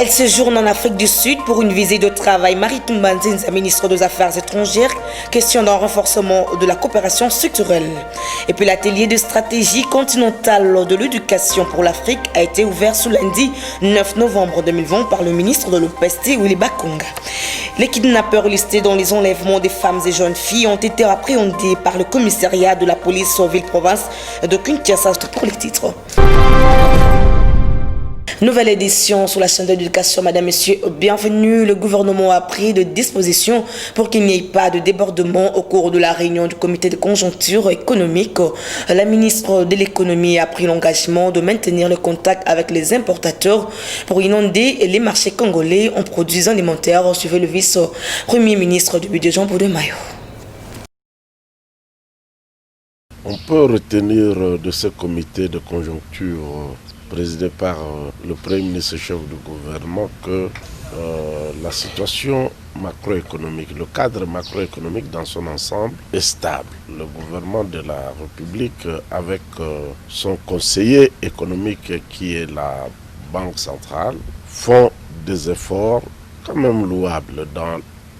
Elle séjourne en Afrique du Sud pour une visite de travail. Marie Toumbanzinza, ministre des Affaires étrangères, question d'un renforcement de la coopération structurelle. Et puis l'atelier de stratégie continentale de l'éducation pour l'Afrique a été ouvert ce lundi 9 novembre 2020 par le ministre de l'OPST, Willy Bakonga. Les kidnappeurs listés dans les enlèvements des femmes et jeunes filles ont été appréhendés par le commissariat de la police aux villes-provinces de Kinshasa pour les titres. Nouvelle édition sur la chaîne de l'éducation, madame, messieurs, bienvenue. Le gouvernement a pris des dispositions pour qu'il n'y ait pas de débordement au cours de la réunion du comité de conjoncture économique. La ministre de l'économie a pris l'engagement de maintenir le contact avec les importateurs pour inonder les marchés congolais en produits alimentaires, suivait le vice-premier ministre du budget Jean Boudemayo. On peut retenir de ce comité de conjoncture présidé par le Premier ministre chef du gouvernement que la situation macroéconomique, le cadre macroéconomique dans son ensemble est stable. Le gouvernement de la République, avec son conseiller économique qui est la Banque centrale, font des efforts quand même louables dans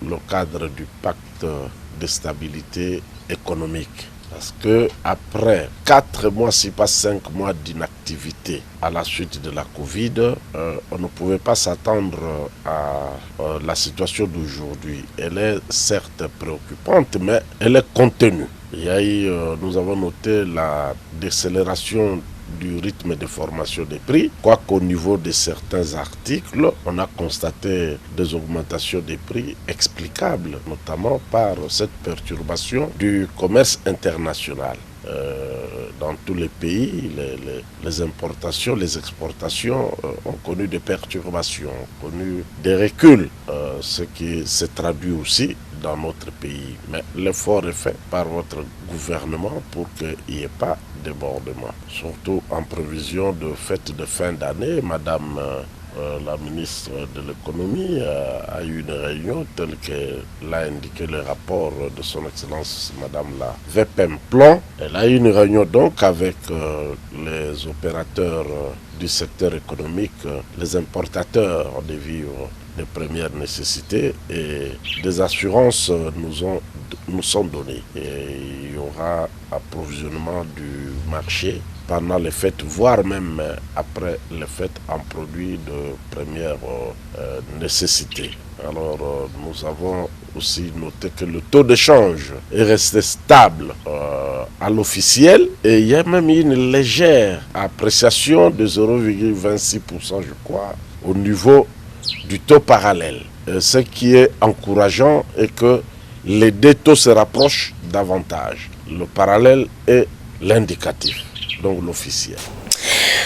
le cadre du pacte de stabilité économique. Parce que après 4 mois, si pas 5 mois d'inactivité à la suite de la Covid, on ne pouvait pas s'attendre à la situation d'aujourd'hui. Elle est certes préoccupante, mais elle est contenue. Nous avons noté la décélération du rythme de formation des prix, quoiqu'au niveau de certains articles, on a constaté des augmentations des prix explicables, notamment par cette perturbation du commerce international. Dans tous les pays, les importations, les exportations ont connu des perturbations, ont connu des reculs, ce qui se traduit aussi dans notre pays. Mais l'effort est fait par votre gouvernement pour qu'il n'y ait pas de débordement. Surtout en prévision de fêtes de fin d'année, Madame la ministre de l'économie a eu une réunion telle que l'a indiqué le rapport de son excellence Madame la VPM Plan. Elle a eu une réunion donc avec les opérateurs du secteur économique, les importateurs de vivres de première nécessité, et des assurances nous sont données. Et il y aura approvisionnement du marché pendant les fêtes, voire même après les fêtes, en produits de première nécessité. Alors nous avons aussi noté que le taux de change est resté stable à l'officiel, et il y a même une légère appréciation de 0,26%, je crois, au niveau du taux parallèle. Ce qui est encourageant est que les deux taux se rapprochent davantage. Le parallèle est l'indicatif, donc l'officiel.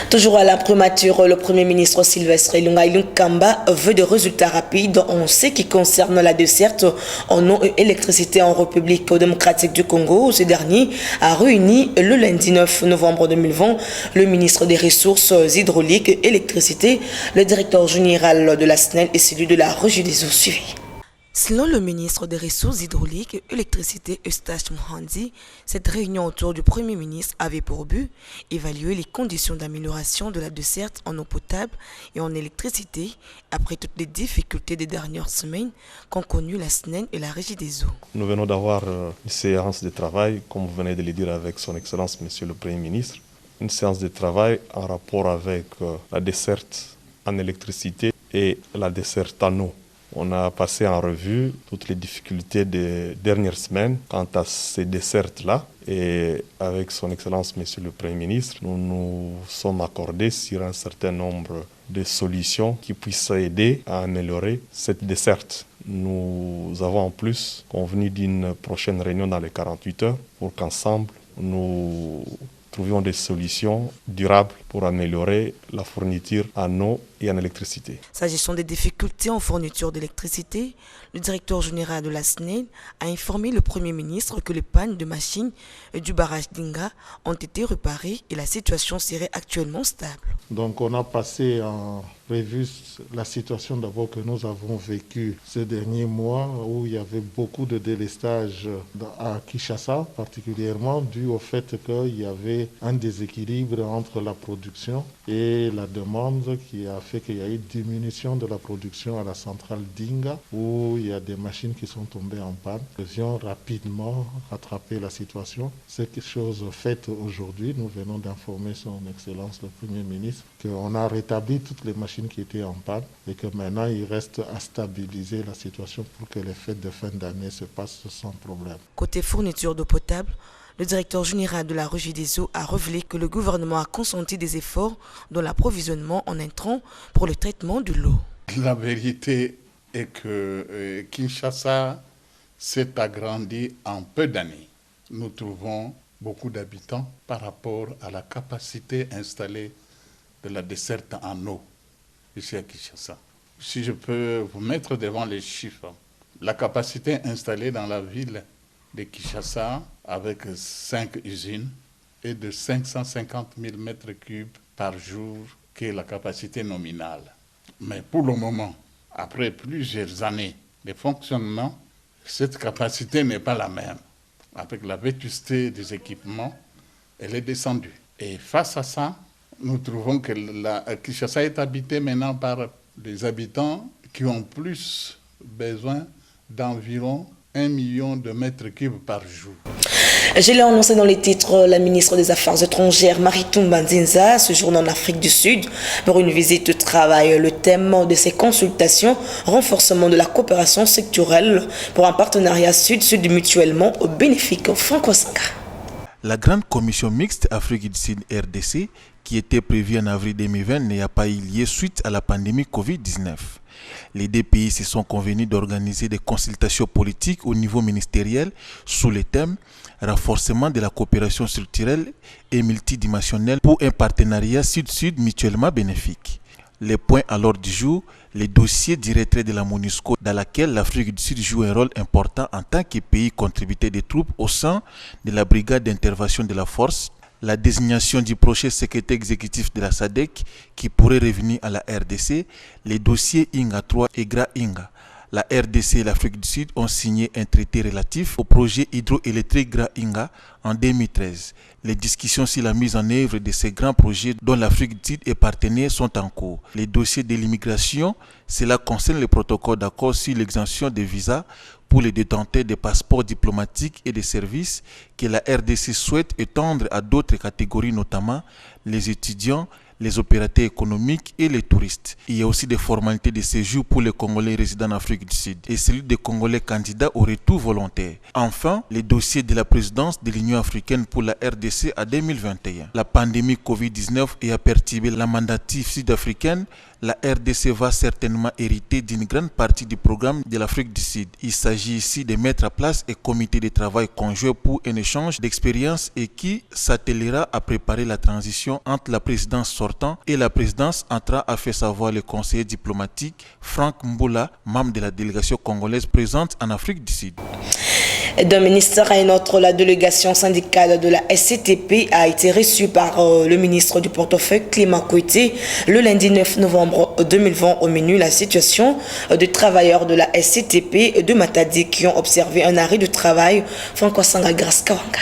Toujours à l'imprimature, le Premier ministre Sylvestre Ilunga Ilunkamba veut des résultats rapides en ce qui concerne la desserte en eau et électricité en République démocratique du Congo. Ce dernier a réuni le lundi 9 novembre 2020 le ministre des Ressources hydrauliques et électricité, le directeur général de la SNEL et celui de la Régie des eaux suivies. Selon le ministre des Ressources hydrauliques et électricité Eustache Muhandi, cette réunion autour du Premier ministre avait pour but d'évaluer les conditions d'amélioration de la desserte en eau potable et en électricité après toutes les difficultés des dernières semaines qu'ont connues la SNEL et la Régie des eaux. Nous venons d'avoir une séance de travail, comme vous venez de le dire avec son Excellence Monsieur le Premier ministre, une séance de travail en rapport avec la desserte en électricité et la desserte en eau. On a passé en revue toutes les difficultés des dernières semaines quant à ces dessertes-là. Et avec son Excellence, Monsieur le Premier ministre, nous nous sommes accordés sur un certain nombre de solutions qui puissent aider à améliorer cette desserte. Nous avons en plus convenu d'une prochaine réunion dans les 48 heures pour qu'ensemble, nous trouvions des solutions durables pour améliorer la fourniture en eau et en électricité. S'agissant des difficultés en fourniture d'électricité, Le directeur général de la SNEL a informé le Premier ministre que les pannes de machines du barrage d'Inga ont été réparées et la situation serait actuellement stable. Donc on a passé en revue la situation d'abord que nous avons vécue ces derniers mois où il y avait beaucoup de délestage à Kinshasa, particulièrement dû au fait qu'il y avait un déséquilibre entre la production et la demande qui a fait qu'il y a eu diminution de la production à la centrale d'Inga où il y a des machines qui sont tombées en panne. Nous devions rapidement rattraper la situation. C'est quelque chose fait aujourd'hui. Nous venons d'informer son Excellence le Premier ministre qu'on a rétabli toutes les machines qui étaient en panne et que maintenant il reste à stabiliser la situation pour que les fêtes de fin d'année se passent sans problème. Côté fourniture d'eau potable, le directeur général de la Régie des eaux a révélé que le gouvernement a consenti des efforts dans l'approvisionnement en intrants pour le traitement de l'eau. La vérité est que Kinshasa s'est agrandi en peu d'années. Nous trouvons beaucoup d'habitants par rapport à la capacité installée de la desserte en eau ici à Kinshasa. Si je peux vous mettre devant les chiffres, la capacité installée dans la ville de Kinshasa avec 5 usines est de 550 000 mètres cubes par jour, qui est la capacité nominale. Mais pour le moment, après plusieurs années de fonctionnement, cette capacité n'est pas la même. Avec la vétusté des équipements, elle est descendue. Et face à ça, nous trouvons que Kinshasa est habitée maintenant par des habitants qui ont plus besoin d'environ 1 million de mètres cubes par jour. Je l'ai annoncé dans les titres, la ministre des Affaires étrangères, Maritumba Nzinza, séjourne en Afrique du Sud pour une visite de travail. Le thème de ces consultations, renforcement de la coopération sectorielle pour un partenariat sud-sud mutuellement bénéfique franco-sanga. La grande commission mixte Afrique du Sud RDC, qui était prévue en avril 2020, n'a pas eu lieu suite à la pandémie Covid-19. Les deux pays se sont convenus d'organiser des consultations politiques au niveau ministériel sous le thème renforcement de la coopération structurelle et multidimensionnelle pour un partenariat sud-sud mutuellement bénéfique. Les points à l'ordre du jour, les dossiers du retrait de la MONUSCO dans laquelle l'Afrique du Sud joue un rôle important en tant que pays contributeur des troupes au sein de la brigade d'intervention de la force, la désignation du prochain secrétaire exécutif de la SADC qui pourrait revenir à la RDC, les dossiers INGA 3 et GRA INGA. La RDC et l'Afrique du Sud ont signé un traité relatif au projet hydroélectrique GRA INGA en 2013. Les discussions sur la mise en œuvre de ces grands projets dont l'Afrique du Sud est partenaire sont en cours. Les dossiers de l'immigration, cela concerne le protocole d'accord sur l'exemption des visas pour les détenteurs de passeports diplomatiques et de services que la RDC souhaite étendre à d'autres catégories, notamment les étudiants, les opérateurs économiques et les touristes. Il y a aussi des formalités de séjour pour les Congolais résidant en Afrique du Sud et celui des Congolais candidats au retour volontaire. Enfin, les dossiers de la présidence de l'Union africaine pour la RDC à 2021. La pandémie Covid-19 a perturbé la mandative sud-africaine. La RDC va certainement hériter d'une grande partie du programme de l'Afrique du Sud. Il s'agit ici de mettre à place un comité de travail conjoint pour un échange d'expériences et qui s'attellera à préparer la transition entre la présidence sortante et la présidence entrant, a fait savoir le conseiller diplomatique Franck Mboula, membre de la délégation congolaise présente en Afrique du Sud. D'un ministère à un autre, la délégation syndicale de la SCTP a été reçue par le ministre du portefeuille Clément Kouité le lundi 9 novembre 2020 au menu la situation des travailleurs de la SCTP de Matadi qui ont observé un arrêt de travail franco-sanga grâce Kawanga.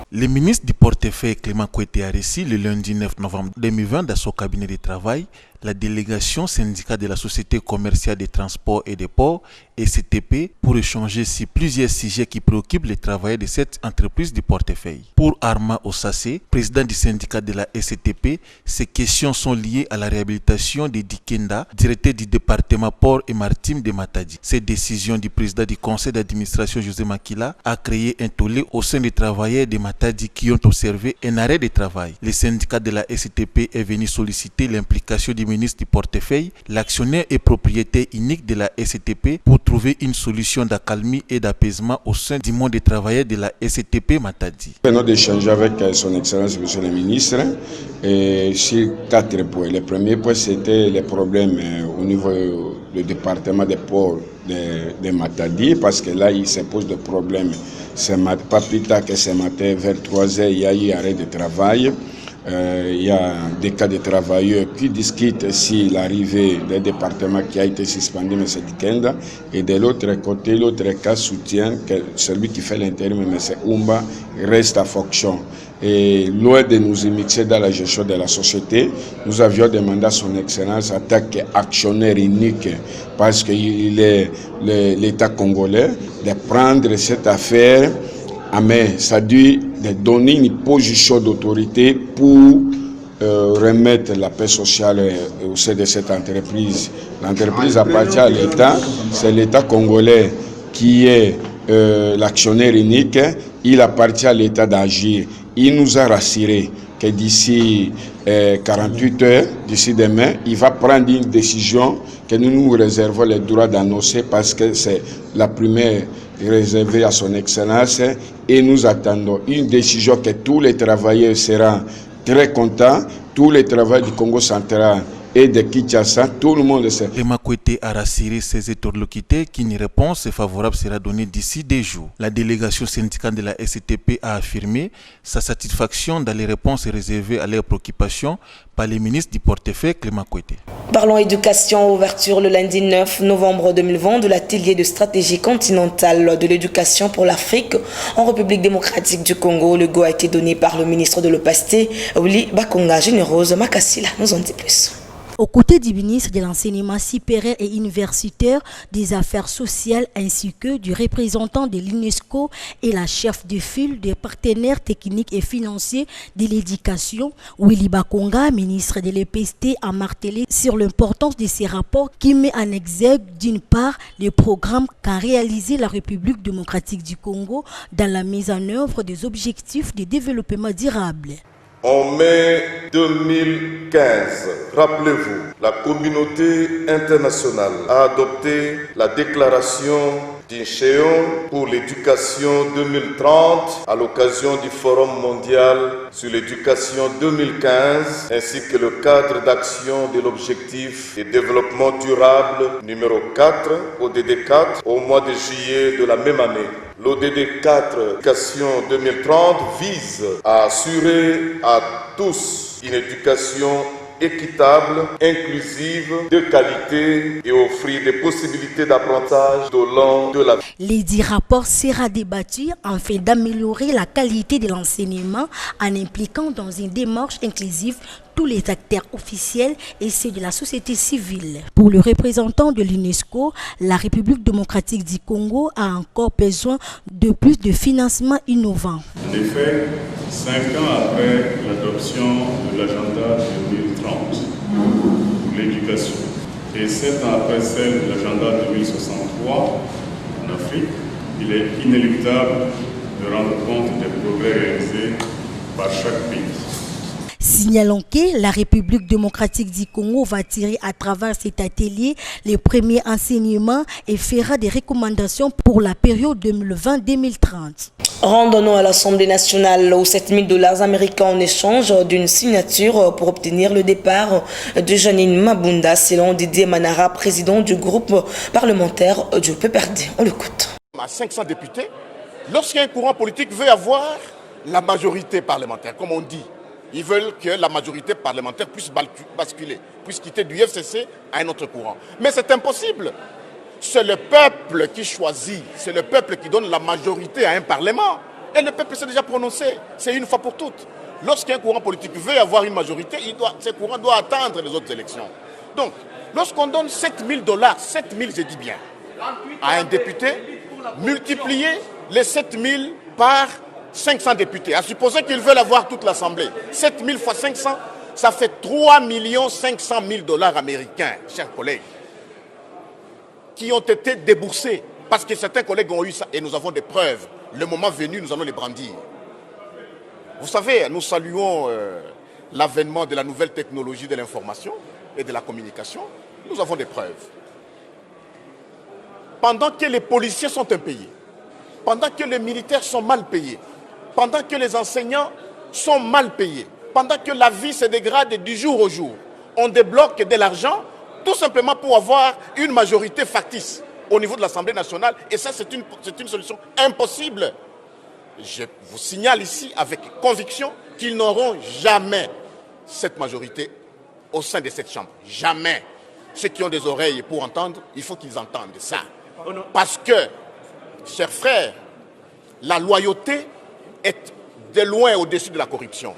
Le ministre du portefeuille Clément Kouité a reçu le lundi 9 novembre 2020 dans son cabinet de travail la délégation syndicale de la Société commerciale des transports et des ports, SCTP, pour échanger sur plusieurs sujets qui préoccupent les travailleurs de cette entreprise du portefeuille. Pour Arma Osassé, président du syndicat de la SCTP, ces questions sont liées à la réhabilitation de Dikenda, directeur du département port et maritime de Matadi. Cette décision du président du conseil d'administration José Makila a créé un tollé au sein des travailleurs de Matadi qui ont observé un arrêt de travail. Le syndicat de la SCTP est venu solliciter l'implication du ministre du portefeuille, l'actionnaire et propriétaire unique de la SCTP, pour trouver une solution d'accalmie et d'apaisement au sein du monde des travailleurs de la SCTP Matadi. Nous venons d'échanger avec son Excellence Monsieur le ministre sur 4 points. Le premier point, c'était les problèmes au niveau le département des ports de Matadi, parce que là, il se pose des problèmes. Pas plus tard que ce matin, vers 3h, il y a eu arrêt de travail. Il y a des cas de travailleurs qui discutent si l'arrivée des départements qui a été suspendu ce week-end. Et de l'autre côté, l'autre cas soutient que celui qui fait l'intérim, M. Oumba, reste à fonction. Et loin de nous immiscer dans la gestion de la société, nous avions demandé à son Excellence, en tant qu'actionnaire unique, parce qu'il est l'État congolais, de prendre cette affaire à main, c'est-à-dire de donner une position d'autorité pour remettre la paix sociale au sein de cette entreprise. L'entreprise appartient à l'État, c'est l'État congolais qui est l'actionnaire unique, il appartient à l'État d'agir. Il nous a rassuré que d'ici 48 heures, d'ici demain, il va prendre une décision que nous nous réservons le droit d'annoncer parce que c'est la première réservée à son Excellence et nous attendons une décision que tous les travailleurs seront très contents, tous les travailleurs du Congo central et de Kinshasa, tout le monde sait. Clément Kouété a rassuré ses interlocuteurs qu'une réponse favorable sera donnée d'ici 2 jours. La délégation syndicale de la SCTP a affirmé sa satisfaction dans les réponses réservées à leurs préoccupations par les ministres du portefeuille Clément Kouété. Parlons éducation, ouverture le lundi 9 novembre 2020 de l'atelier de stratégie continentale de l'éducation pour l'Afrique en République démocratique du Congo. Le go a été donné par le ministre de l'Opasté, Willy Bakonga. Généreuse Makassila nous en dit plus. Aux côtés du ministre de l'Enseignement supérieur et universitaire, des Affaires sociales ainsi que du représentant de l'UNESCO et la chef de file des partenaires techniques et financiers de l'éducation, Willy Bakonga, ministre de l'EPST, a martelé sur l'importance de ces rapports qui met en exergue d'une part les programmes qu'a réalisé la République démocratique du Congo dans la mise en œuvre des objectifs de développement durable. En mai 2015, rappelez-vous, la communauté internationale a adopté la déclaration d'Incheon pour l'éducation 2030 à l'occasion du Forum mondial sur l'éducation 2015 ainsi que le cadre d'action de l'objectif de développement durable numéro 4, ODD 4, au mois de juillet de la même année. L'ODD 4 éducation 2030 vise à assurer à tous une éducation équitable, inclusive, de qualité et offrir des possibilités d'apprentissage tout au long de la vie. Les 10 rapports sera débattu afin d'améliorer la qualité de l'enseignement en impliquant dans une démarche inclusive tous les acteurs officiels et ceux de la société civile. Pour le représentant de l'UNESCO, la République démocratique du Congo a encore besoin de plus de financement innovant. En effet, 5 ans après l'adoption de l'agenda 2030 pour l'éducation et 7 ans après celle de l'agenda 2063 en Afrique, il est inéluctable de rendre compte des progrès réalisés par chaque pays. Signalons que la République démocratique du Congo va tirer à travers cet atelier les premiers enseignements et fera des recommandations pour la période 2020-2030. Rendons-nous à l'Assemblée nationale où $7,000 américains en échange d'une signature pour obtenir le départ de Janine Mabunda, selon Didier Manara, président du groupe parlementaire du PPRD. On l'écoute. À 500 députés, lorsqu'un courant politique veut avoir la majorité parlementaire, comme on dit, ils veulent que la majorité parlementaire puisse basculer, puisse quitter du FCC à un autre courant. Mais c'est impossible. C'est le peuple qui choisit, c'est le peuple qui donne la majorité à un parlement. Et le peuple s'est déjà prononcé, c'est une fois pour toutes. Lorsqu'un courant politique veut avoir une majorité, ce courant doit attendre les autres élections. Donc, lorsqu'on donne $7,000, 7 000 je dis bien, à un député, multiplier les 7 000 par 500 députés, à supposer qu'ils veulent avoir toute l'Assemblée. 7 000 fois 500, ça fait $3 500 000 américains, chers collègues, qui ont été déboursés. Parce que certains collègues ont eu ça et nous avons des preuves. Le moment venu, nous allons les brandir. Vous savez, nous saluons l'avènement de la nouvelle technologie de l'information et de la communication. Nous avons des preuves. Pendant que les policiers sont impayés, pendant que les militaires sont mal payés, pendant que les enseignants sont mal payés, pendant que la vie se dégrade du jour au jour, on débloque de l'argent tout simplement pour avoir une majorité factice au niveau de l'Assemblée nationale. Et ça, c'est une solution impossible. Je vous signale ici avec conviction qu'ils n'auront jamais cette majorité au sein de cette chambre. Jamais. Ceux qui ont des oreilles pour entendre, il faut qu'ils entendent ça. Parce que, chers frères, la loyauté est de loin au-dessus de la corruption.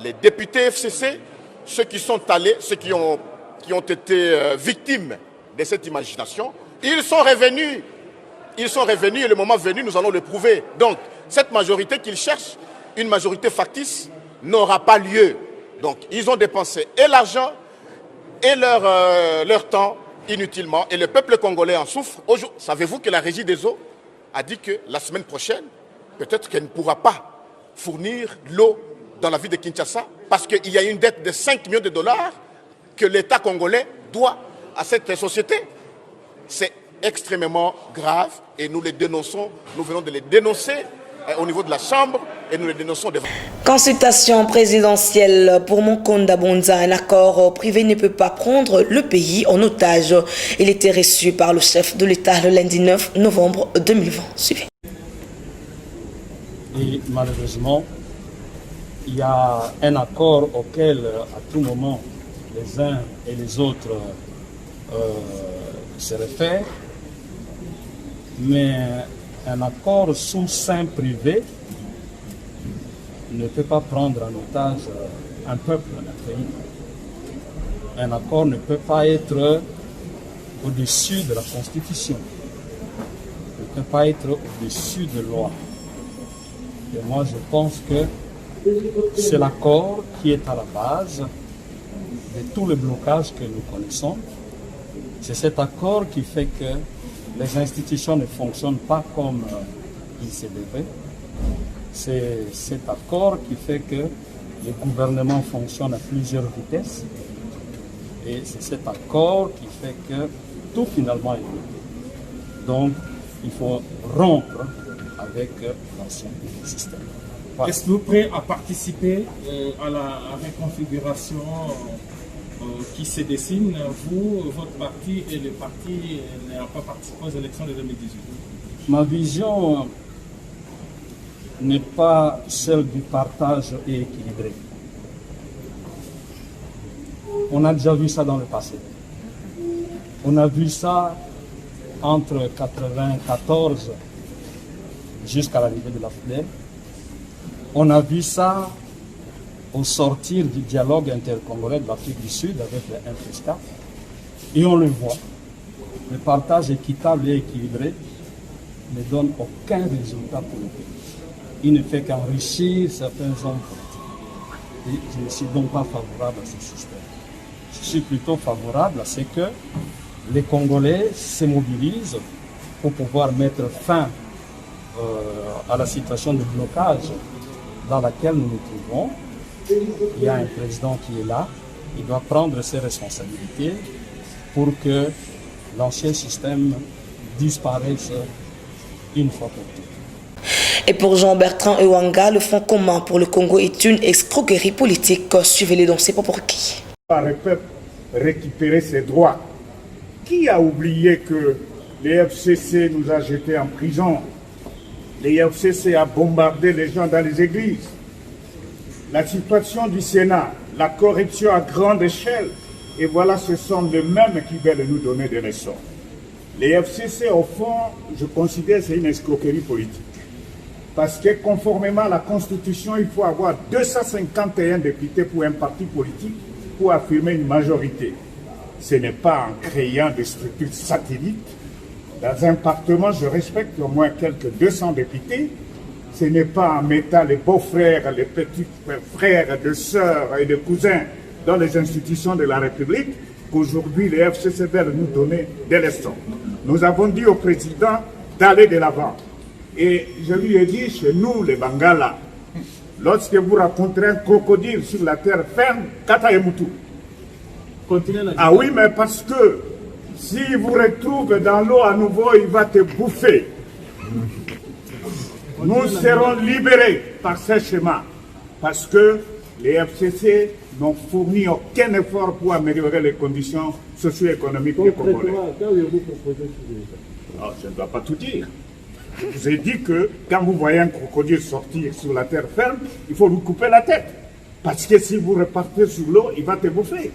Les députés FCC, ceux qui sont allés, ceux qui ont été victimes de cette imagination, ils sont revenus. Ils sont revenus et le moment venu, nous allons le prouver. Donc, cette majorité qu'ils cherchent, une majorité factice, n'aura pas lieu. Donc, ils ont dépensé et l'argent et leur temps inutilement. Et le peuple congolais en souffre. Savez-vous que la Régie des eaux a dit que la semaine prochaine, peut-être qu'elle ne pourra pas fournir l'eau dans la ville de Kinshasa parce qu'il y a une dette de 5 millions de dollars que l'État congolais doit à cette société. C'est extrêmement grave et nous les dénonçons, nous venons de les dénoncer au niveau de la Chambre et nous les dénonçons devant. Consultation présidentielle pour Monkonda Bonza. Un accord privé ne peut pas prendre le pays en otage. Il était reçu par le chef de l'État le lundi 9 novembre 2020. Suivez. Et malheureusement, il y a un accord auquel à tout moment les uns et les autres se réfèrent, mais un accord sous seing privé ne peut pas prendre en otage un peuple, un pays. Un accord ne peut pas être au-dessus de la Constitution, ne peut pas être au-dessus de loi. Et moi, je pense que c'est l'accord qui est à la base de tout le blocage que nous connaissons. C'est cet accord qui fait que les institutions ne fonctionnent pas comme il se devait. C'est cet accord qui fait que le gouvernement fonctionne à plusieurs vitesses. Et c'est cet accord qui fait que tout finalement est bloqué. Donc, il faut rompre avec l'ancien système. Voilà. Est-ce que vous êtes prêt à participer à la reconfiguration qui se dessine? Vous, votre parti et le parti n'ont pas participé aux élections de 2018. Ma vision n'est pas celle du partage et équilibré. On a déjà vu ça dans le passé. On a vu ça entre 1994 jusqu'à l'arrivée de la FDL. On a vu ça au sortir du dialogue intercongolais de l'Afrique du Sud avec les 1+4. Et on le voit, le partage équitable et équilibré ne donne aucun résultat pour le pays. Il ne fait qu'enrichir certains hommes politiques. Et je ne suis donc pas favorable à ce système. Je suis plutôt favorable à ce que les Congolais se mobilisent pour pouvoir mettre fin à la situation de blocage dans laquelle nous nous trouvons. Il y a un président qui est là, il doit prendre ses responsabilités pour que l'ancien système disparaisse une fois pour toutes. Et pour Jean-Bertrand Ewanga, le Front commun pour le Congo est une escroquerie politique. Suivez-les dans ses propres qui. Par le peuple récupérer ses droits. Qui a oublié que les FCC nous a jetés en prison? Les FCC a bombardé les gens dans les églises. La situation du Sénat, la corruption à grande échelle. Et voilà, ce sont les mêmes qui veulent nous donner des leçons. Les FCC, au fond, je considère que c'est une escroquerie politique. Parce que conformément à la Constitution, il faut avoir 251 députés pour un parti politique pour affirmer une majorité. Ce n'est pas en créant des structures satellites. Dans un parlement, je respecte au moins quelques 200 députés. Ce n'est pas en mettant les beaux-frères, les petits frères, de sœurs et de cousins dans les institutions de la République qu'aujourd'hui les FCC veulent nous donner des leçons. Nous avons dit au président d'aller de l'avant. Et je lui ai dit, chez nous, les Bangala, lorsque vous rencontrez un crocodile sur la terre ferme, Kata Emutu. Ah oui, mais parce que s'il vous retrouve dans l'eau à nouveau, il va te bouffer. Nous serons libérés par ce schéma. Parce que les FCC n'ont fourni aucun effort pour améliorer les conditions socio-économiques des Congolais. Alors, je ne dois pas tout dire. Je vous ai dit que quand vous voyez un crocodile sortir sur la terre ferme, il faut lui couper la tête. Parce que si vous repartez sur l'eau, il va te bouffer.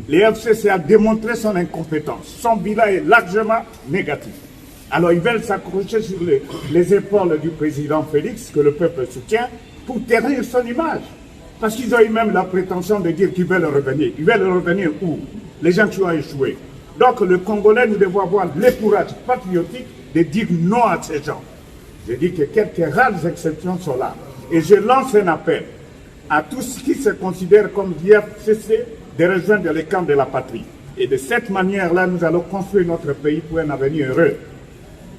Les FCC a démontré son incompétence. Son bilan est largement négatif. Alors ils veulent s'accrocher sur les épaules du président Félix, que le peuple soutient, pour ternir son image. Parce qu'ils ont eu même la prétention de dire qu'ils veulent revenir. Ils veulent revenir où? Les gens qui ont échoué. Donc le Congolais, nous devons avoir l'écourage patriotique de dire non à ces gens. Je dis que quelques rares exceptions sont là. Et je lance un appel à tous ceux qui se considèrent comme IFCC de rejoindre les camps de la patrie. Et de cette manière-là, nous allons construire notre pays pour un avenir heureux.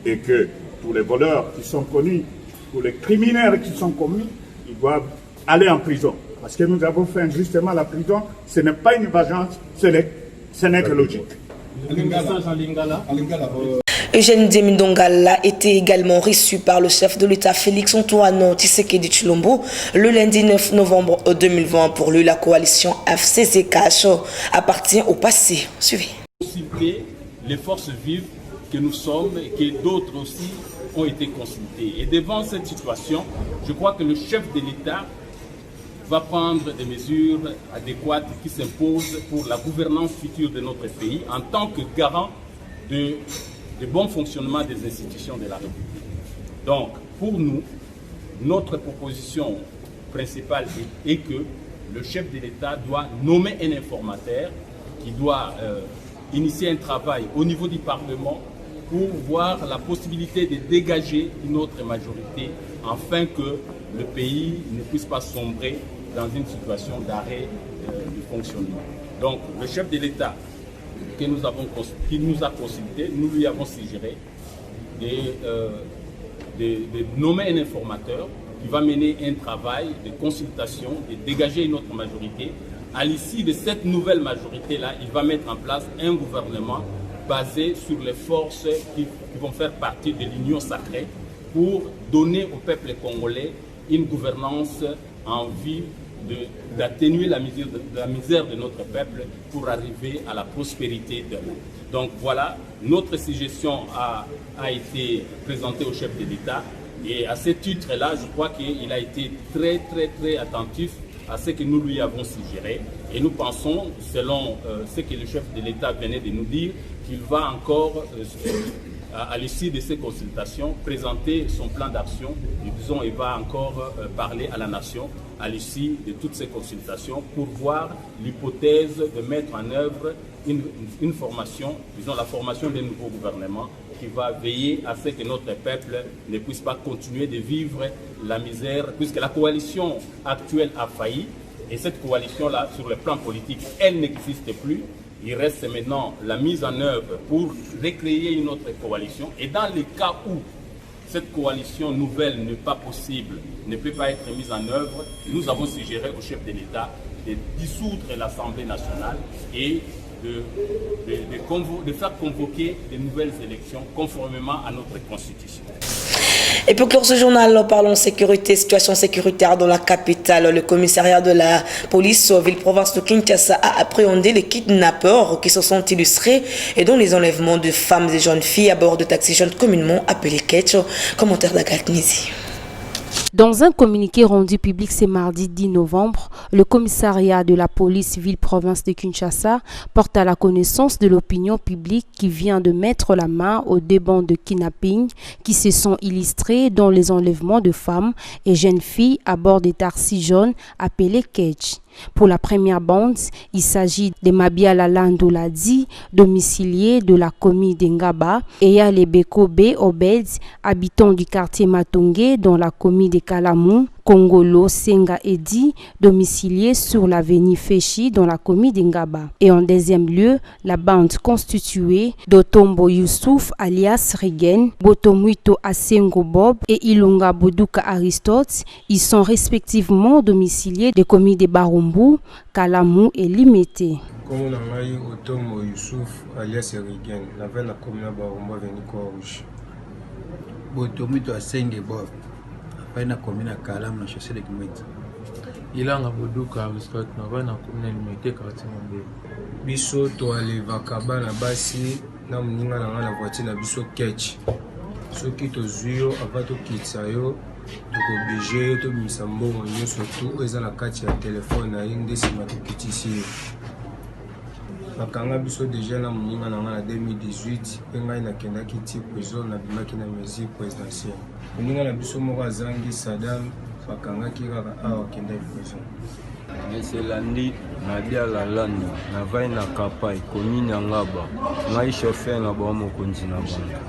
Et que tous les voleurs qui sont connus, tous les criminels qui sont commis, ils doivent aller en prison. Parce que nous avons fait injustement la prison, ce n'est pas une vengeance, ce n'est que logique. Eugène Demindongala a été également reçu par le chef de l'État Félix Antoine Tshisekedi Tshilombo le lundi 9 novembre 2020. Pour lui, la coalition FCC-CACH appartient au passé. Suivez. Les forces vives que nous sommes et que d'autres aussi ont été consultés. Et devant cette situation, je crois que le chef de l'État va prendre des mesures adéquates qui s'imposent pour la gouvernance future de notre pays en tant que garant de bon fonctionnement des institutions de la République. Donc, pour nous, notre proposition principale est que le chef de l'État doit nommer un informateur qui doit initier un travail au niveau du Parlement pour voir la possibilité de dégager une autre majorité afin que le pays ne puisse pas sombrer dans une situation d'arrêt du fonctionnement. Donc, le chef de l'État qui nous a consulté, nous lui avons suggéré de nommer un informateur qui va mener un travail de consultation, de dégager une autre majorité. À l'issue de cette nouvelle majorité-là, il va mettre en place un gouvernement basé sur les forces qui vont faire partie de l'Union sacrée pour donner au peuple congolais une gouvernance en vue d'atténuer la misère de notre peuple pour arriver à la prospérité demain. Donc voilà, notre suggestion a été présentée au chef de l'État et à ce titre-là, je crois qu'il a été très attentif à ce que nous lui avons suggéré et nous pensons, selon ce que le chef de l'État venait de nous dire, qu'il va encore, à l'issue de ces consultations, présenter son plan d'action. Disons, il va encore parler à la nation à l'issue de toutes ces consultations pour voir l'hypothèse de mettre en œuvre une formation, disons la formation d'un nouveau gouvernement qui va veiller à ce que notre peuple ne puisse pas continuer de vivre la misère, puisque la coalition actuelle a failli, et cette coalition-là, sur le plan politique, elle n'existe plus. Il reste maintenant la mise en œuvre pour recréer une autre coalition. Et dans le cas où cette coalition nouvelle n'est pas possible, ne peut pas être mise en œuvre, nous avons suggéré au chef de l'État de dissoudre l'Assemblée nationale et de faire convoquer de nouvelles élections conformément à notre Constitution. Et pour clore ce journal, parlons sécurité, situation sécuritaire dans la capitale. Le commissariat de la police ville-province de Kinshasa a appréhendé les kidnappeurs qui se sont illustrés et dont les enlèvements de femmes et jeunes filles à bord de taxis jeunes communément appelés Ketch. Commentaire d'Agathe Nizi. Dans un communiqué rendu public ce mardi 10 novembre, le commissariat de la police ville-province de Kinshasa porte à la connaissance de l'opinion publique qui vient de mettre la main aux deux bandes de kidnapping qui se sont illustrées dans les enlèvements de femmes et jeunes filles à bord des taxis jaunes appelés Ketch. Pour la première bande, il s'agit de Mabiala Landoladi, domicilié de la commune d'Engaba, et Yalebeko B. Obed, habitant du quartier Matongé dans la commune de Kalamou, Kongolo Senga Edi, domicilié sur l'avenue Feshi dans la commune d'Engaba. Et en deuxième lieu, la bande constituée d'Otombo Youssouf alias Regen, Botomuito Asengo Bob et Ilunga Boduka Aristote. Ils sont respectivement domiciliés des communes de Barumbu, Kalamou et Limete. Comme on a eu Otombo Youssouf alias Regen, la veille la commune de Barumbu avenue Croix-Rouge. Botomuito Asengo Bob. Na commune à Kalam, na chaussée de Kimwiti. ilanga boduka rescott na bana commune limité quartier Mambé. Biso to alevaka bana basi na moninga na nga na voiture na biso ketch. Soki tozwi yo ava tokitisa yo tokoblige yo tobimisa mbongo nyonso tu eza na kati ya telefone na ye nde nsima tokitisi ye. Bakanga biso deja na moninga na nga na 2018 mpe ngai nakendaki ti prison nabimaki na mesure présidentielle. Moninga na biso moko azangi Saddam bakangaki kaka awa akendaki prison. Eselandi Nadia Lalani na vai na Kapai commune ya Ngaba ngai chauffeur na ba mokonzi na banda.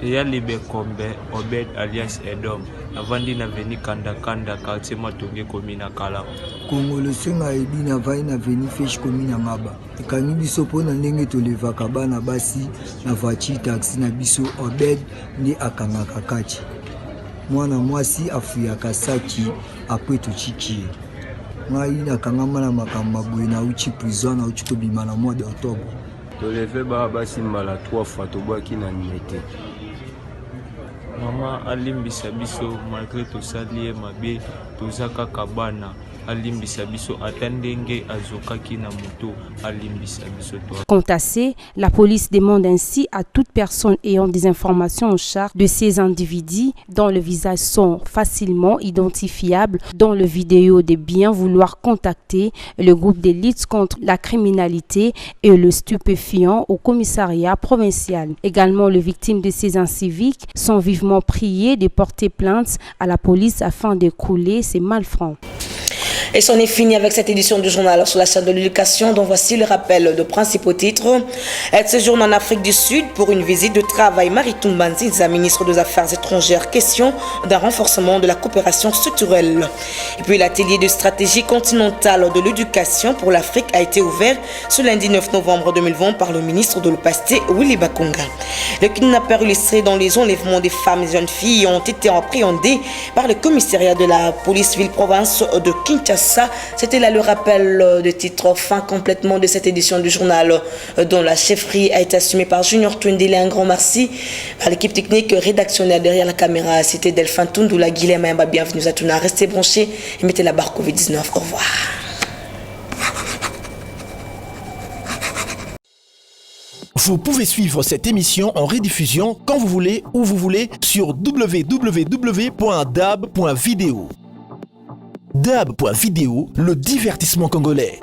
Eya Libe Kombe Obed alias Edom avandi na veni Kanda quartier Matonge commune ya Kala. Kongolo senga edi na vai na veni Fish commune ya Ngaba. Ekangi biso pona ndenge tolevaka bana basi na voiture taxi na biso Obed ndi akangaka kati. Mwana mwasi afuyaka saki apwe tochiki. Ngai nakangama na makambo boye na uchi prison na uchi tobima na mois d'octobre. Toleve ba basi mbala 3 fois tobwaki na nimete. Mama alimbisa biso malgré tosali ye mabe tozaka kabana alimbisa biso atandenge azokaki na moto alimbisa biso to. Quant à la police demande ainsi à toute personne ayant des informations en charge de ces individus dont le visage sont facilement identifiables dans le vidéo de bien vouloir contacter le groupe de lutte contre la criminalité et le stupéfiant au commissariat provincial. Également, les victimes de ces inciviques sont vivement priées de porter plainte à la police afin de couler ces malfrats. Et c'en est fini avec cette édition du journal sur la chaîne de l'éducation, dont voici le rappel de principaux titres. Elle séjourne en Afrique du Sud pour une visite de travail. Maritumba Nzinza, ministre des Affaires étrangères, question d'un renforcement de la coopération structurelle. Et puis l'atelier de stratégie continentale de l'éducation pour l'Afrique a été ouvert ce lundi 9 novembre 2020 par le ministre de l'Opacité, Willy Bakonga. Les kidnappeurs illustrés dans les enlèvements des femmes et jeunes filles ont été appréhendés par le commissariat de la police ville-province de Kinshasa. C'était là le rappel de titre fin complètement de cette édition du journal dont la chefferie a été assumée par Junior Twindele. Un grand merci à l'équipe technique rédactionnelle derrière la caméra. C'était Delphin Tundoula, Guilhem Mayamba. Bienvenue à tous. Restez branchés et mettez la barre Covid-19. Au revoir. Vous pouvez suivre cette émission en rediffusion quand vous voulez, où vous voulez, sur www.dab.video. Dab.video, le divertissement congolais.